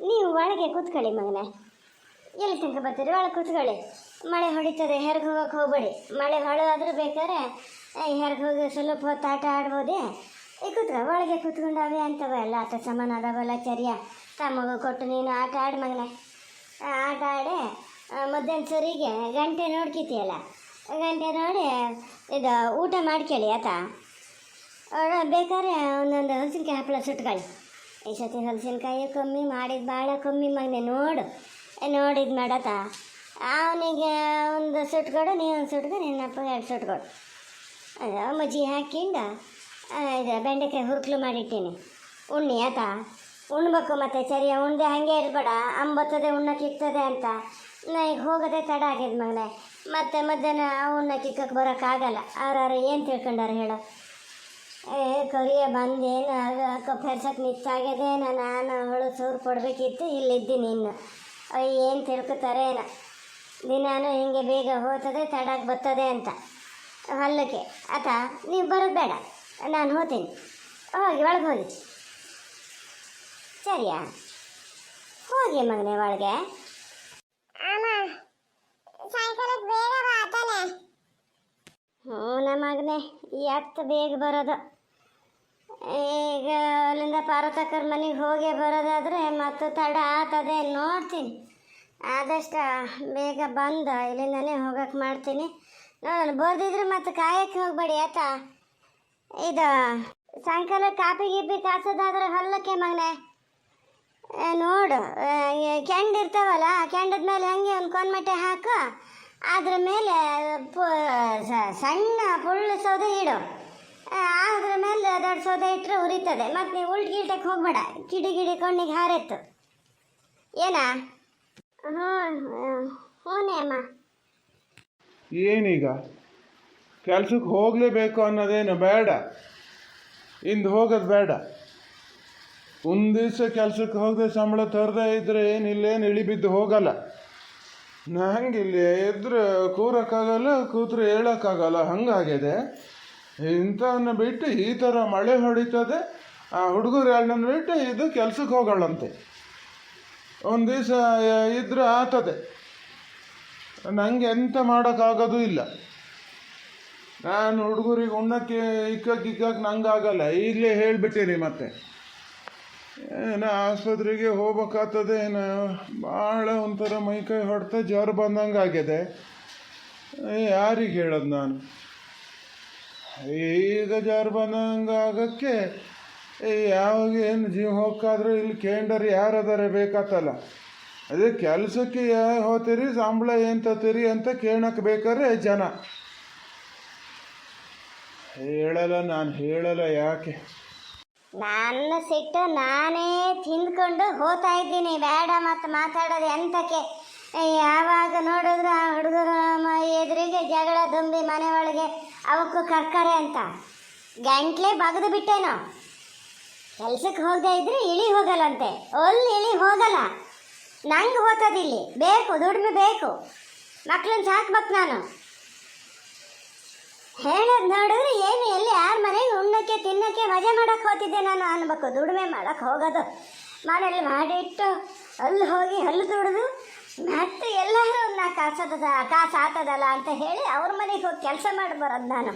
ನೀವು ಒಳಗೆ ಕೂತ್ಕೊಳ್ಳಿ ಮಗನೇ. ಎಲ್ಲಿ ತನಕ ಬರ್ತೀರಿ? ಒಳಗೆ ಕೂತ್ಕೊಳ್ಳಿ. ಮಳೆ ಹೊಡಿತದೆ, ಹೊರಗೆ ಹೋಗೋಕೆ ಹೋಗ್ಬೇಡಿ. ಮಳೆ ಹೊಳೋದಾದ್ರೂ ಬೇಕಾದ್ರೆ ಹೊರಗೆ ಹೋಗಿ ಸ್ವಲ್ಪ ಹೊತ್ತು ಆಟ ಆಡ್ಬೋದೇ. ಒಳಗೆ ಕೂತ್ಕೊಂಡಾವೆ ಅಂತವೆ ಎಲ್ಲ ಆಟ ಸಾಮಾನು ಅದಾವಲ್ಲ ಚರ್ಯ ತಮ್ಮಗ ಕೊಟ್ಟು ನೀನು ಆಟ ಆಡಿ ಮಗನೇ. ಆಟ ಆಡಿ ಮಧ್ಯಾಹ್ನ ಸರಿಗೆ ಗಂಟೆ ನೋಡ್ಕಿತಿಯಲ್ಲ, ಗಂಟೆ ನೋಡಿ ಇದು ಊಟ ಮಾಡ್ಕೊಳ್ಳಿ ಆತ. ಬೇಕಾದ್ರೆ ಒಂದೊಂದು ಹಲಸಿನಕಾಯಿ ಹಪ್ಪಳ ಸುಟ್ಕೊಳ್ಳಿ. ಈ ಸತಿ ಹಲಸಿನಕಾಯಿ ಕಮ್ಮಿ ಮಾಡಿದ್ದು ಭಾಳ ಕಮ್ಮಿ ಮಗನೆ. ನೋಡಿದ್ದು ಮಾಡತ್ತ. ಅವನಿಗೆ ಒಂದು ಸುಟ್ಕೊಡು, ನೀವೊಂದು ಸುಟ್ಕೊ, ನಿನ್ನ ಅಪ್ಪಗೆ 2 ಸುಟ್ಕೊಡು. ಅದು ಮಜ್ಜಿಗೆ ಹಾಕಿಂಡು ಇದು ಬೆಂಡೆಕಾಯಿ ಹುರುಕ್ಲು ಮಾಡಿಟ್ಟೀನಿ. ಉಣ್ಣಿ ಆತ, ಉಣ್ಬೇಕು. ಮತ್ತು ಸರಿಯ ಉಂಡೆ ಹಾಗೆ ಇರಬೇಡ, ಅಂಬತ್ತದೆ ಉಣ್ಣಕ್ಕೆ ಇರ್ತದೆ ಅಂತ. ಈಗ ಹೋಗೋದೇ ತಡ ಆಗ್ಯದ ಮಗನೆ. ಮತ್ತೆ ಮಧ್ಯಾಹ್ನ ಉಣ್ಣಕ್ಕೆ ಇಕ್ಕಕ್ಕೆ ಬರೋಕ್ಕಾಗಲ್ಲ. ಅವ್ರವ್ರು ಏನು ತಿಳ್ಕೊಂಡಾರ ಹೇಳೋ. ಕರಿಯ ಬಂದೇನು ಕಪ್ಪು ಹೆರ್ಸಕ್ಕೆ ನಿತ್ತಾಗ್ಯದೆ. ನಾನು ಅವಳು ಸೂರು ಕೊಡಬೇಕಿತ್ತು, ಇಲ್ಲಿದ್ದೀನಿ ಇನ್ನು. ಏನು ತಿಳ್ಕೊತಾರೆ ಏನೋ. ದಿನಾನು ಹಿಂಗೆ ಬೇಗ ಹೋಗ್ತದೆ, ತಡಕ್ಕೆ ಬರ್ತದೆ ಅಂತ ಹೊಲ್ಲಕ್ಕೆ. ಆತ ನೀವು ಬರೋದು ಬೇಡ, ನಾನು ಹೋಗ್ತೀನಿ. ಹೋಗಿ ಒಳಗೆ ಹೋಗಿ. ಸರಿಯಾ? ಹೋಗಿ ಮಗನೇ ಒಳಗೆ. ನಮ್ಮ ಮಗನೇ ಎತ್ತು ಬೇಗ ಬರೋದು. ಈಗ ಅಲ್ಲಿಂದ ಪಾರ್ವತಕ್ಕರ ಮನೆಗೆ ಹೋಗಿ ಬರೋದಾದರೆ ಮತ್ತು ತಡ ಆಗ್ತದೆ. ನೋಡ್ತೀನಿ, ಆದಷ್ಟು ಬೇಗ ಬಂದು ಇಲ್ಲಿಂದನೇ ಹೋಗಕ್ಕೆ ಮಾಡ್ತೀನಿ. ನೋಡೋಣ, ಬರ್ದಿದ್ರೆ ಮತ್ತು ಕಾಯಕ್ಕೆ ಹೋಗಬೇಡಿ ಆಯ್ತಾ. ಇದು ಸಾಯಂಕಾಲ ಕಾಪಿ ಗೀಪಿ ಕಾಸೋದಾದ್ರೆ ಹೊಲ್ಲಕ್ಕೆ ಮಗನೆ. ನೋಡು, ಕೆಂಡು ಇರ್ತಾವಲ್ಲ, ಕೆಂಡದ ಮೇಲೆ ಹಂಗೆ ಒಂದು ಕೊನ್ಮಟ್ಟೆ ಹಾಕು. ಅದ್ರ ಮೇಲೆ ಸಣ್ಣ ಪುಳ್ಳು ಸೌದೆ ಇಡು. ಅದ್ರ ಮೇಲೆ ದೊಡ್ಡ ಸೌದೆ ಇಟ್ಟರೆ ಉರಿತದೆ. ಮತ್ತು ನೀವು ಉಲ್ಟಕ್ಕೆ ಹೋಗ್ಬೇಡ, ಕಿಡಿ ಕಣ್ಣಿಗೆ ಹಾರೆತ್ತು. ಏನಾ? ಹ್ಞೂ ಅಮ್ಮ. ಏನೀಗ ಕೆಲ್ಸಕ್ಕೆ ಹೋಗಲೇಬೇಕು ಅನ್ನೋದೇನು ಬೇಡ, ಇಂದು ಹೋಗೋದು ಬೇಡ. ಒಂದು ದಿವಸ ಕೆಲ್ಸಕ್ಕೆ ಹೋಗದೆ ಸಂಬಳ ತರದೇ ಇದ್ದರೆ ಏನಿಲ್ಲೇನು ಇಳಿಬಿದ್ದು ಹೋಗಲ್ಲ. ನಂಗೆ ಇಲ್ಲಿ ಎದ್ರೆ ಕೂರಕ್ಕಾಗಲ್ಲ, ಕೂತ್ರೆ ಹೇಳೋಕ್ಕಾಗಲ್ಲ, ಹಂಗಾಗಿದೆ. ಇಂಥವನ್ನ ಬಿಟ್ಟು ಈ ಥರ ಮಳೆ ಹೊಡಿತದೆ, ಆ ಹುಡುಗರು ಎರಡನ್ನ ಬಿಟ್ಟು ಇದು ಕೆಲ್ಸಕ್ಕೆ ಹೋಗೋಳಂತೆ. ಒಂದು ದಿವಸ ಇದ್ರೆ ಆಗ್ತದೆ. ನನಗೆ ಎಂತ ಮಾಡೋಕ್ಕಾಗೋದು ಇಲ್ಲ. ನಾನು ಹುಡುಗರಿಗೆ ಉಣ್ಣಕ್ಕೆ ಇಕ್ಕಕ್ಕೆ ನಂಗಾಗಲ್ಲ. ಈಗಲೇ ಹೇಳಿಬಿಟ್ಟಿರಿ. ಮತ್ತೆ ಏನೋ ಆಸ್ಪತ್ರೆಗೆ ಹೋಗ್ಬೇಕಾಗ್ತದೆ. ಏನೋ ಭಾಳ ಒಂಥರ ಮೈಕೈ ಹೊಡ್ತಾ ಜ್ವರ ಬಂದಂಗೆ ಆಗಿದೆ. ಯಾರಿಗೆ ಹೇಳೋದು ನಾನು? ಈಗ ಜ್ವರ ಬಂದಂಗೆ ಆಗೋಕ್ಕೆ ಯಾವಾಗ ಏನು ಜೀವ ಹೋಗ್ಕಾದ್ರೂ ಇಲ್ಲಿ ಕೇಂಡರ್ ಯಾರದಾರೆ ಬೇಕಾತಲ್ಲ. ಅದೇ ಕೆಲಸಕ್ಕೆ ಹೋಗ್ತೀರಿ, ಸಂಬಳ ಏನು ತತ್ತೀರಿ ಅಂತ ಕೇಳಕ್ಕೆ ಬೇಕಾದ್ರೆ ಜನ ನಾನು ಹೇಳಲ್ಲ. ಯಾಕೆ? ನನ್ನ ಸಿಟ್ಟು ನಾನೇ ತಿಂದ್ಕೊಂಡು ಹೋಗ್ತಾ ಇದ್ದೀನಿ. ಬೇಡ ಮತ್ತು ಮಾತಾಡೋದು ಎಂತಕ್ಕೆ? ಯಾವಾಗ ನೋಡಿದ್ರು ಆ ಹುಡುಗರ ಎದುರಿಗೆ ಜಗಳ ದುಂಬಿ ಮನೆ ಒಳಗೆ ಅವಕ್ಕೂ ಕರ್ಕರೆ ಅಂತ ಗಂಟ್ಲೆ ಬಗ್ದು ಬಿಟ್ಟೇನೋ. ಕೆಲ್ಸಕ್ಕೆ ಹೋಗದೆ ಇದ್ರೆ ಇಳಿ ಹೋಗಲ್ಲಂತೆ. ಇಳಿ ಹೋಗಲ್ಲ. ನಂಗೆ ಹೋಗ್ತದಿಲ್ಲಿ ಬೇಕು, ದುಡಿಮೆ ಬೇಕು, ಮಕ್ಳನ್ನ ಸಾಕ್ಬೇಕು. ನಾನು ಹೇಳೋದು ನೋಡಿದ್ರೆ ಏನು ಎಲ್ಲಿ ಯಾರ ಮನೆಗೆ ಉಣ್ಣಕ್ಕೆ ತಿನ್ನಕ್ಕೆ ಮಜಾ ಮಾಡೋಕ್ಕೆ ಹೋಗ್ತಿದ್ದೆ ನಾನು ಅನ್ಬೇಕು. ದುಡಿಮೆ ಮಾಡೋಕ್ಕೆ ಹೋಗೋದು, ಮನೇಲಿ ಮಾಡಿಟ್ಟು ಅಲ್ಲಿ ಹೋಗಿ ಹಲ್ಲು ದುಡಿದು ಮತ್ತೆ ಎಲ್ಲರೂ ಒಂದು ಕಾಸು ಆತದಲ್ಲ ಅಂತ ಹೇಳಿ ಅವ್ರ ಮನೆಗೆ ಹೋಗಿ ಕೆಲಸ ಮಾಡಿ ಬರೋದು. ನಾನು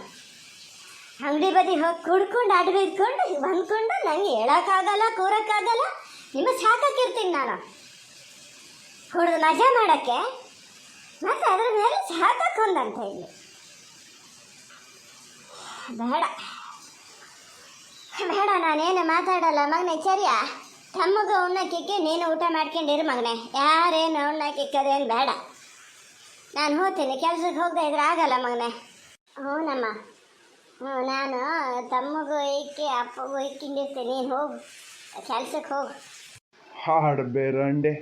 ಅಂಗಡಿ ಬದಿ ಹೋಗಿ ಕುಡ್ಕೊಂಡು ಅಡ್ಗೆ ಇದ್ಕೊಂಡು ಬಂದ್ಕೊಂಡು ನಂಗೆ ಹೇಳೋಕ್ಕಾಗಲ್ಲ, ಕೂರೋಕ್ಕಾಗಲ್ಲ. ನಿಮಗೆ ಸಾಕಾಕಿರ್ತೀನಿ ನಾನು ಕುಡಿದು ಮಜಾ ಮಾಡೋಕ್ಕೆ. ಮತ್ತು ಅದ್ರ ಮೇಲೆ ಸಾಕಾಕೊಂದಂತ ಇಲ್ಲಿ ಬೇಡ ನಾನೇನು ಮಾತಾಡಲ್ಲ ಮಗನೇ. ಸರಿಯಾ? ತಮ್ಮಗ ಉಣ್ಣಕ್ಕಿಕ್ಕಿ ನೀನು ಊಟ ಮಾಡ್ಕೊಂಡಿರು ಮಗನೇ. ಯಾರೇನು ಉಣ್ಣಕ್ಕಿಕ್ಕದೇನು ಬೇಡ. ನಾನು ಹೋಗ್ತೀನಿ. ಕೆಲ್ಸಕ್ಕೆ ಹೋಗದೆ ಇದ್ರೆ ಆಗಲ್ಲ ಮಗನೇ. ಹ್ಞೂನಮ್ಮ. ನಾನು ತಮ್ಮಗೂ ಇಕ್ಕಿ ಅಪ್ಪಗೂ ಇಕ್ಕಿಂಡಿರ್ತೀನಿ. ನೀನು ಹೋಗು, ಕೆಲ್ಸಕ್ಕೆ ಹೋಗು. ಹಾಡು ಬೇರಂಡೆ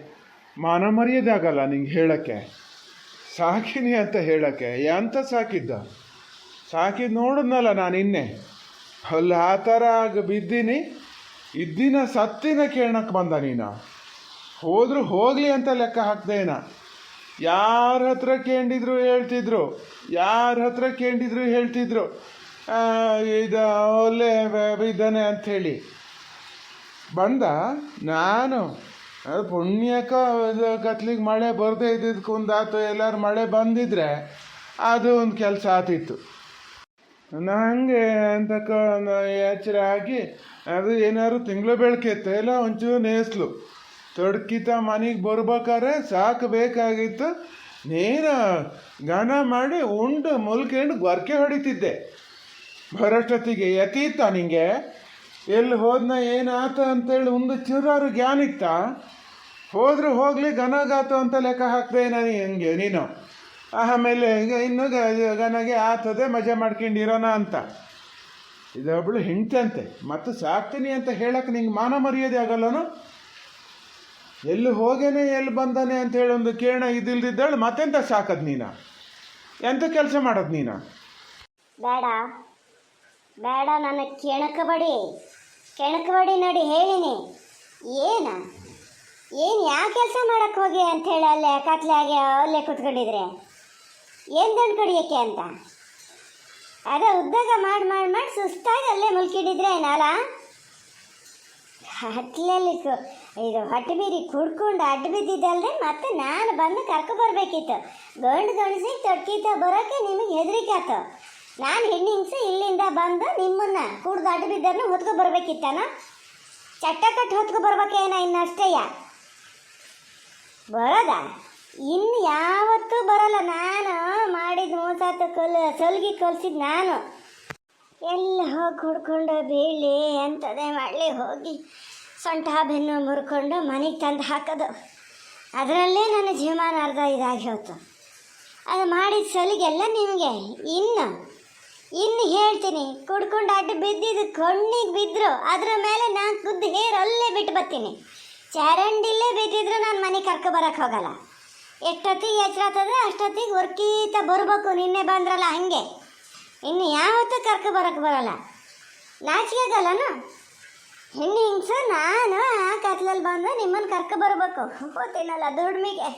ಮಾನ ಮರ್ಯಾದೆ ಆಗಲ್ಲ ನಿಂಗೆ ಹೇಳೋಕ್ಕೆ. ಸಾಕಿನಿ ಅಂತ ಹೇಳೋಕ್ಕೆ ಎಂತ ಸಾಕಿದ್ದು ನೋಡಿದ್ನಲ್ಲ ನಾನು ಇನ್ನೇ. ಅಲ್ಲಿ ಆ ಥರ ಆಗ ಬಿದ್ದೀನಿ, ಇದ್ದಿನ ಸತ್ತಿನ ಕೇಳಕ್ಕೆ ಬಂದ ನೀನು. ಹೋದರೂ ಹೋಗಲಿ ಅಂತ ಲೆಕ್ಕ ಹಾಕ್ದೇನ. ಯಾರ ಹತ್ರ ಕೇಳಿದ್ರು ಹೇಳ್ತಿದ್ರು ಇದು ಒಳ್ಳೆ ಇದ್ದಾನೆ ಅಂಥೇಳಿ. ಬಂದ ನಾನು ಅದು ಪುಣ್ಯಕ ಕತ್ಲಿಗೆ ಮಳೆ ಬರದೇ ಇದ್ದಿದ್ದಕ್ಕೆ ಒಂದಾತು, ಎಲ್ಲರೂ ಮಳೆ ಬಂದಿದ್ರೆ ಅದು ಒಂದು ಕೆಲಸ ಆತಿತ್ತು. ಹಂಗೆ ಅಂತಕ ಎಚ್ಚರ ಆಗಿ ಅದು ಏನಾದ್ರು ತಿಂಗಳು ಬೆಳಕಿತ್ತು ಎಲ್ಲ ಒಂಚೂರು ನೇಸ್ಲು ತೊಡ್ಕಿತ ಮನೆಗೆ ಬರ್ಬೇಕಾದ್ರೆ ಸಾಕು ಬೇಕಾಗಿತ್ತು. ನೇರ ಗಾನ ಮಾಡಿ ಉಂಡು ಮುಲ್ಕೊಂಡು ಗೊರಕೆ ಹೊಡಿತಿದ್ದೆ. ಬರೋಷ್ಟೊತ್ತಿಗೆ ಯತೀತ ನಿಂಗೆ ಎಲ್ಲಿ ಹೋದ್ನ ಏನಾತ ಅಂತೇಳಿ ಒಂದು ಚೂರಾರು ಜ್ಞಾನ ಇತ್ತ. ಹೋದ್ರೆ ಹೋಗಲಿ ಗನಗಾತು ಅಂತ ಲೆಕ್ಕ ಹಾಕ್ದೆ ನನಗೆ ಹಂಗೆ ನೀನು. ಆಮೇಲೆ ಈಗ ಇನ್ನೂ ಗನಗೆ ಆತದೆ ಮಜಾ ಮಾಡ್ಕೊಂಡಿರೋಣ ಅಂತ. ಇದೊಬ್ಬಳು ಹೆಂಡ್ತಂತೆ ಮತ್ತು ಸಾಕ್ತೀನಿ ಅಂತ ಹೇಳಕ್ಕೆ ನಿಂಗೆ ಮಾನ ಮರ್ಯಾದೆ ಆಗಲ್ಲನು? ಎಲ್ಲಿ ಹೋಗೇನೆ ಎಲ್ಲಿ ಬಂದಾನೆ ಅಂತ ಹೇಳಿ ಒಂದು ಕೇಣ ಇದಿಲ್ದಿದ್ದಾಳು ಮತ್ತೆಂತ ಸಾಕದ್ ನೀನು? ಎಂತ ಕೆಲಸ ಮಾಡೋದು ನೀನು? ಬೇಡ ಬೇಡ, ನನ್ನ ಕೆಣಕಬೇಡಿ ನೋಡಿ ಹೇಳಿನಿ. ಏನು ಯಾವ ಕೆಲಸ ಮಾಡಕ್ಕೆ ಹೋಗಿ ಅಂಥೇಳಿ ಅಲ್ಲೇ ಕತ್ಲಾಗೆ ಅಲ್ಲೇ ಕೂತ್ಕೊಂಡಿದ್ರೆ ಏನು ದಂಡು ಕಡಿಯೋಕ್ಕೆ ಅಂತ? ಅದೇ ಉದ್ಯೋಗ ಮಾಡಿ ಸುಸ್ತಾಗಿ ಅಲ್ಲೇ ಮುಲ್ಕಿಡಿದ್ರೆ ಏನಲ್ಲ? ಹಟ್ಲಲ್ಲಿ ಇದು ಹೊಟ್ಟೆ ಬೀರಿ ಕುಡ್ಕೊಂಡು ಅಡ್ಡ ಬಿದ್ದಿದ್ದಲ್ರಿ ಮತ್ತೆ ನಾನು ಬಂದು ಕರ್ಕೊಬರ್ಬೇಕಿತ್ತು. ಗಂಡಸಿಗೆ ತೊಟ್ಕಿತ ಬರೋಕ್ಕೆ ನಿಮಗೆ ಹೆದರಿಕೆ ಆಯ್ತು. ನಾನು ಹೆಣ್ಣಿಂಗ್ಸು ಇಲ್ಲಿಂದ ಬಂದು ನಿಮ್ಮನ್ನ ಕುಡ್ದು ಅಡ್ಡ ಬಿದ್ದನ್ನು ಹೊತ್ಕೊ ಬರ್ಬೇಕಿತ್ತಾನ? ಚಟ್ಟ ಕಟ್ಟು ಹೊತ್ಕೊ ಬರ್ಬೇಕೇನ ಇನ್ನಷ್ಟೇಯ ಬರೋದ? ಇನ್ನು ಯಾವತ್ತೂ ಬರಲ್ಲ. ನಾನು ಮಾಡಿದ ಮೋಸಾತ ಸಲ್ಗಿ ಕಲ್ಸಿದ್ದು ನಾನು. ಎಲ್ಲ ಹೋಗಿ ಹುಡ್ಕೊಂಡು ಬೀಳಿ ಅಂಥದ್ದೇ ಮಾಡಲಿ ಹೋಗಿ ಸೊಂಟ ಬೆನ್ನು ಮುರ್ಕೊಂಡು ಮನೆಗೆ ತಂದು ಹಾಕೋದು. ಅದರಲ್ಲೇ ನನ್ನ ಜೀವಮಾನ ಅರ್ಧ ಇದಾಗಿ ಹೋಯ್ತು. ಅದು ಮಾಡಿದ ಸಲಿಗೆಲ್ಲ ನಿಮಗೆ ಇನ್ನು ಹೇಳ್ತೀನಿ. ಕುಡ್ಕೊಂಡು ಅಡ್ಡ ಬಿದ್ದಿದ್ದು ಕಣ್ಣಿಗೆ ಬಿದ್ದರು ಅದರ ಮೇಲೆ ನಾನು ಖುದ್ದು ಹೇರ್ ಅಲ್ಲೇ ಬಿಟ್ಟು ಬರ್ತೀನಿ. ಚರಂಡಿಲ್ಲೇ ಬಿದ್ದಿದ್ರು ನಾನು ಮನೆಗೆ ಕರ್ಕೊಬರಕ್ಕೆ ಹೋಗಲ್ಲ. ಎಷ್ಟೊತ್ತಿಗೆ ಎಚ್ಚರಾಗ್ತದೆ ಅಷ್ಟೊತ್ತಿಗೆ ಹೊರ್ಕೀತ ಬರಬೇಕು. ನಿನ್ನೆ ಬಂದ್ರಲ್ಲ ಹಾಗೆ ಇನ್ನು ಯಾವತ್ತೂ ಕರ್ಕೊಬರಕ್ಕೆ ಬರಲ್ಲ. ನಾಚಿಕೆ ಆಗಲ್ಲನು? ಹೆಣ್ಣು ಹಿಂಗ್ಸು ನಾನು ಆ ಕತ್ಲಲ್ಲಿ ಬಂದು ನಿಮ್ಮನ್ನು ಕರ್ಕೊಬರ್ಬೇಕು. ಹೋಗ್ತೀನಲ್ಲ ದುಡ್ಮಿಗೆ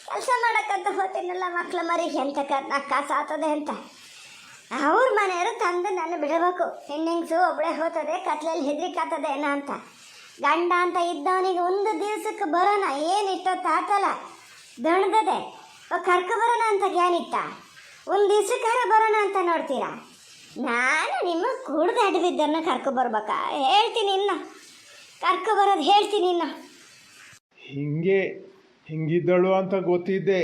ಕೆಲಸ ಮಾಡೋಕ್ಕಂತ ಹೋಗ್ತೀನಲ್ಲ ಮಕ್ಳು ಮರಿಗೆ ಎಂತ ಕಾಸು ಆಗ್ತದೆ ಅಂತ ಅವ್ರ ಮನೆಯವರು ತಂದು ನಾನು ಬಿಡಬೇಕು. ಹೆಣ್ಣಿಂಗ್ಸು ಒಬ್ಬಳೇ ಹೋಗ್ತದೆ ಕತ್ಲಲ್ಲಿ ಹೆದ್ರಿಕೆ ಆಗ್ತದೆ ಏನೋ ಅಂತ. ಗಂಡ ಅಂತ ಇದ್ದವನಿಗೆ ಒಂದು ದಿವಸಕ್ಕೆ ಬರೋಣ ಏನು ಇಷ್ಟೊತ್ತು ಆತಲ್ಲ ದಣದದೆ ಕರ್ಕೊಬರೋಣ ಅಂತ ಜ್ಞಾನಿತ್ತ. ಒಂದು ದಿವ್ಸಕ್ಕಾರ ಬರೋಣ ಅಂತ ನೋಡ್ತೀರಾ? ನಾನು ನಿಮ್ಮ ಕುಡ್ದು ಅಡ್ಡ ಬಿದ್ದನ್ನು ಕರ್ಕೊಬರ್ಬೇಕಾ? ಹೇಳ್ತೀನಿ ಇನ್ನು ಕರ್ಕೊಬರೋದು ಹೇಳ್ತೀನಿ ಇನ್ನು. ಹಿಂಗಿದ್ದಳು ಅಂತ ಗೊತ್ತಿದ್ದೆ,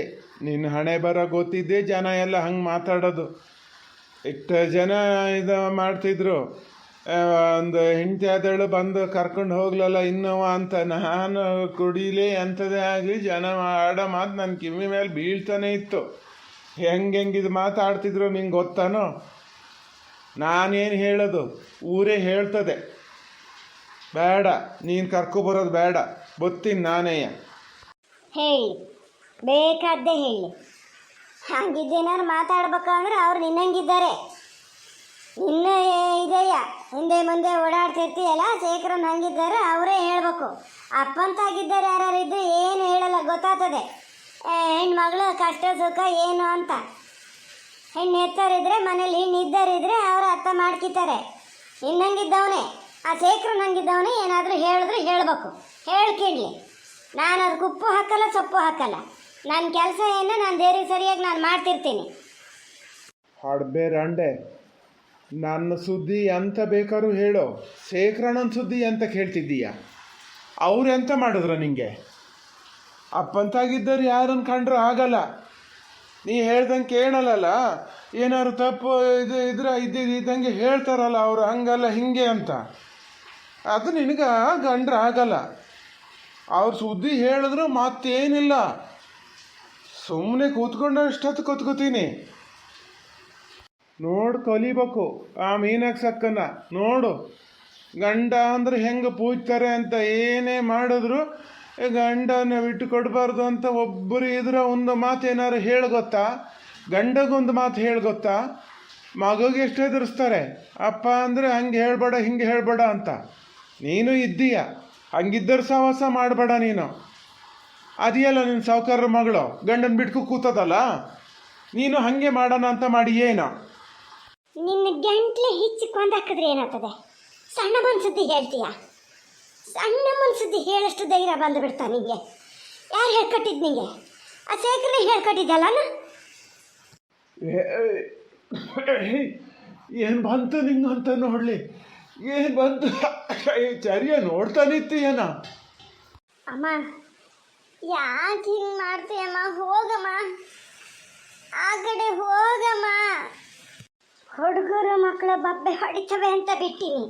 ನಿನ್ನ ಹಣೆ ಬರ ಗೊತ್ತಿದ್ದೆ. ಜನ ಎಲ್ಲ ಹಂಗೆ ಮಾತಾಡೋದು. ಎಷ್ಟು ಜನ ಇದು ಮಾಡ್ತಿದ್ರು. ಒಂದು ಹೆಂಡತಿ ಆದಳು ಬಂದು ಕರ್ಕೊಂಡು ಹೋಗ್ಲಲ್ಲ ಇನ್ನವ ಅಂತ. ನಾನು ಕುಡಿಲೇ ಅಂಥದ್ದೇ ಆಗಲಿ ಜನ ಆಡೋ ಮಾತು ನನ್ನ ಕಿವಿ ಮೇಲೆ ಬೀಳ್ತಾನೆ ಇತ್ತು. ಹೆಂಗಿದು ಮಾತಾಡ್ತಿದ್ರು ನಿಂಗೆ ಗೊತ್ತಾನೋ? ನಾನೇನು ಹೇಳೋದು ಊರೇ ಹೇಳ್ತದೆ. ಬೇಡ ನೀನು ಕರ್ಕೊಬರೋದು ಬೇಡ, ಗೊತ್ತೀನಿ ನಾನೇ. ಹೇಳಿ ಬೇಕಾದ್ದೇ ಹೇಳಿ. ಹಂಗಿದ್ದೇನಾರು ಮಾತಾಡ್ಬೇಕಂದ್ರೆ ಅವ್ರು ನಿನ್ನಂಗಿದ್ದಾರೆ. ನಿನ್ನ ಇದೆಯ ಹಿಂದೆ ಮುಂದೆ ಓಡಾಡ್ತಿರ್ತೀಯಲ್ಲ ಶೇಖರನ್ ಹಂಗಿದ್ದಾರೆ ಅವರೇ ಹೇಳ್ಬೇಕು. ಅಪ್ಪಂತಾಗಿದ್ದಾರೆ ಯಾರು ಇದ್ದು ಏನು ಹೇಳಲ್ಲ ಗೊತ್ತಾಗ್ತದೆ. ಹೆಣ್ಮಗಳು ಕಷ್ಟ ಸುಖ ಏನು ಅಂತ. ಹೆಣ್ಣು ಎತ್ತರಿದ್ರೆ ಮನೇಲಿ ಹೆಣ್ಣು ಇದ್ದರಿದ್ರೆ ಅವರು ಅರ್ಥ ಮಾಡ್ಕಿತಾರೆ. ನಿನ್ನಂಗಿದ್ದವನೇ ಆ ಶೇಖರನ್ ಹಂಗಿದ್ದವನೇ ಏನಾದರೂ ಹೇಳಿದ್ರೆ ಹೇಳ್ಬೇಕು. ಹೇಳ್ಕಿಡ್ಲಿ. ನಾನು ಅದಕ್ಕೆ ಉಪ್ಪು ಹಾಕಲ್ಲ ಸೊಪ್ಪು ಹಾಕಲ್ಲ. ನನ್ನ ಕೆಲಸ ಏನು ನಾನು ದೇವ್ರಿಗೆ ಸರಿಯಾಗಿ ನಾನು ಮಾಡ್ತಿರ್ತೀನಿ. ಹಾಡ್ಬೇರಂಡೆ ನನ್ನ ಸುದ್ದಿ ಎಂತ ಬೇಕಾದ್ರೂ ಹೇಳೋ. ಶೇಖರಣ್ಣನ ಸುದ್ದಿ ಎಂತ ಕೇಳ್ತಿದ್ದೀಯ? ಅವ್ರು ಎಂತ ಮಾಡಿದ್ರು ನಿಂಗೆ? ಅಪ್ಪಂತಾಗಿದ್ದರು ಯಾರನ್ನು ಕಂಡ್ರೂ ಆಗಲ್ಲ. ನೀ ಹೇಳ್ದಂಗೆ ಕೇಳಲ್ಲ. ಏನಾದ್ರು ತಪ್ಪು ಇದ್ದಂಗೆ ಹೇಳ್ತಾರಲ್ಲ ಅವರು ಹಂಗಲ್ಲ ಹಿಂಗೆ ಅಂತ. ಅದು ನಿನಗೆ ಕಂಡ್ರೆ ಆಗಲ್ಲ. ಅವ್ರ ಸುದ್ದಿ ಹೇಳಿದ್ರು ಮತ್ತೇನಿಲ್ಲ. ಸುಮ್ಮನೆ ಕೂತ್ಕೊಂಡಷ್ಟೊತ್ತು ಕೂತ್ಕೋತೀನಿ. ನೋಡು ಕಲಿಬೇಕು ಆ ಮೀನಾಕ್ಷಕ್ಕನ್ನ. ನೋಡು ಗಂಡ ಅಂದ್ರೆ ಹೆಂಗೆ ಪೂಜ್ತಾರೆ ಅಂತ. ಏನೇ ಮಾಡಿದ್ರು ಗಂಡನ ಬಿಟ್ಟು ಕೊಡಬಾರ್ದು ಅಂತ ಒಬ್ಬರು ಇದ್ರೆ ಒಂದು ಮಾತು ಏನಾರು ಹೇಳಿ ಗೊತ್ತಾ? ಗಂಡಗೊಂದು ಮಾತು ಹೇಳಿ ಗೊತ್ತಾ? ಮಗುಗೆ ಎಷ್ಟು ಎದುರಿಸ್ತಾರೆ. ಅಪ್ಪ ಅಂದರೆ ಹಂಗೆ ಹೇಳ್ಬೇಡ ಹಿಂಗೆ ಹೇಳ್ಬೇಡ ಅಂತ. ನೀನು ಇದ್ದೀಯ ಹಂಗಿದ್ದರೆ ಸಹವಾಸ ಮಾಡಬೇಡ ನೀನು. ಅದೆಯಲ್ಲ ನಿನ್ನ ಸಾವುಕಾರ ಮಗಳು ಗಂಡನ ಬಿಟ್ಕು ಕೂತದಲ್ಲ, ನೀನು ಹಾಗೆ ಮಾಡೋಣ ಅಂತ ಮಾಡಿ ಏನು? ನಿನ್ನ ಗಂಟ್ಲೆ ಹಿಚ್ಚಿಕೊಂಡು ಹಾಕಿದ್ರೆ ಏನಾಗ್ತದೆ? ಸಣ್ಣ ಮನ್ಸುದ್ದಿ ಹೇಳ್ತೀಯ? ಸಣ್ಣ ಮನ್ಸುದ್ದಿ ಹೇಳಷ್ಟು ಧೈರ್ಯ ಬಂದು ಬಿಡ್ತಾ ನಿಂಗೆ. ಯಾರು ಹೇಳ್ಕೊಟ್ಟಿದ್ದು ನಿಂಗೆ? ಆ ಶೇಖರೇ ಹೇಳ್ಕೊಟ್ಟಿದ್ದಲ್ಲ. ಏನು ಬಂತು ನಿಂಗಂತ ನೋಡಲಿ, ಏನು ಬಂತು? ಚರ್ಯ ನೋಡ್ತಾ ನಿಂತೀಯನ? ಅಮ್ಮ ಯಾಕೆ ಹಿಂಗೆ ಮಾಡ್ತೀಯಮ್ಮ? ಹೋಗಮ್ಮ, ಆ ಕಡೆ ಹೋಗಮ್ಮ. ಹುಡುಗರು ಮಕ್ಕಳು ಬಬ್ಬೆ ಹೊಡಿತವೆ ಅಂತ ಬಿಟ್ಟಿನಿ.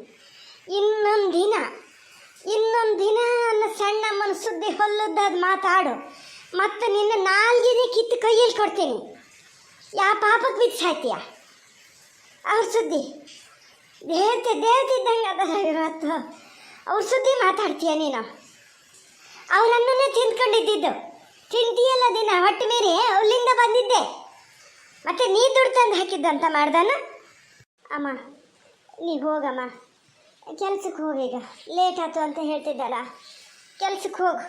ಇನ್ನೊಂದು ದಿನ ನನ್ನ ಸಣ್ಣ ಮನಸ್ಸುದ್ದಿ ಹೊಲ್ಲದ್ದಾದ ಮಾತಾಡು, ಮತ್ತು ನಿನ್ನ ನಾಲ್ಗಿನೇ ಕಿತ್ತು ಕೈಯಲ್ಲಿ ಕೊಡ್ತೀನಿ. ಯಾವ ಪಾಪಕ್ಕೆ ಬಿದ್ದು ಸಾಯ್ತೀಯ? ಅವ್ರ ಸುದ್ದಿ ದೇವತಿದ್ದಂಗೆ ಅದ ಇವತ್ತು. ಅವ್ರ ಸುದ್ದಿ ಮಾತಾಡ್ತೀಯ ನೀನು? ಅವರನ್ನೇ ತಿಂದ್ಕೊಂಡಿದ್ದು ತಿಂತೀಯಲ್ಲ ದಿನ ಹೊಟ್ಟೆ ಮೀರಿ. ಅಲ್ಲಿಂದ ಬಂದಿದ್ದೆ, ಮತ್ತೆ ನೀ ದುಡ್ಡು ತಂದು ಹಾಕಿದ್ದಂತ ಮಾಡ್ದಾನ. ಅಮ್ಮ ನೀವು ಹೋಗಮ್ಮ, ಕೆಲ್ಸಕ್ಕೆ ಹೋಗೀಗ. ಲೇಟ್ ಆಯ್ತು ಅಂತ ಹೇಳ್ತಿದ್ದಲ್ಲ, ಕೆಲ್ಸಕ್ಕೆ ಹೋಗು.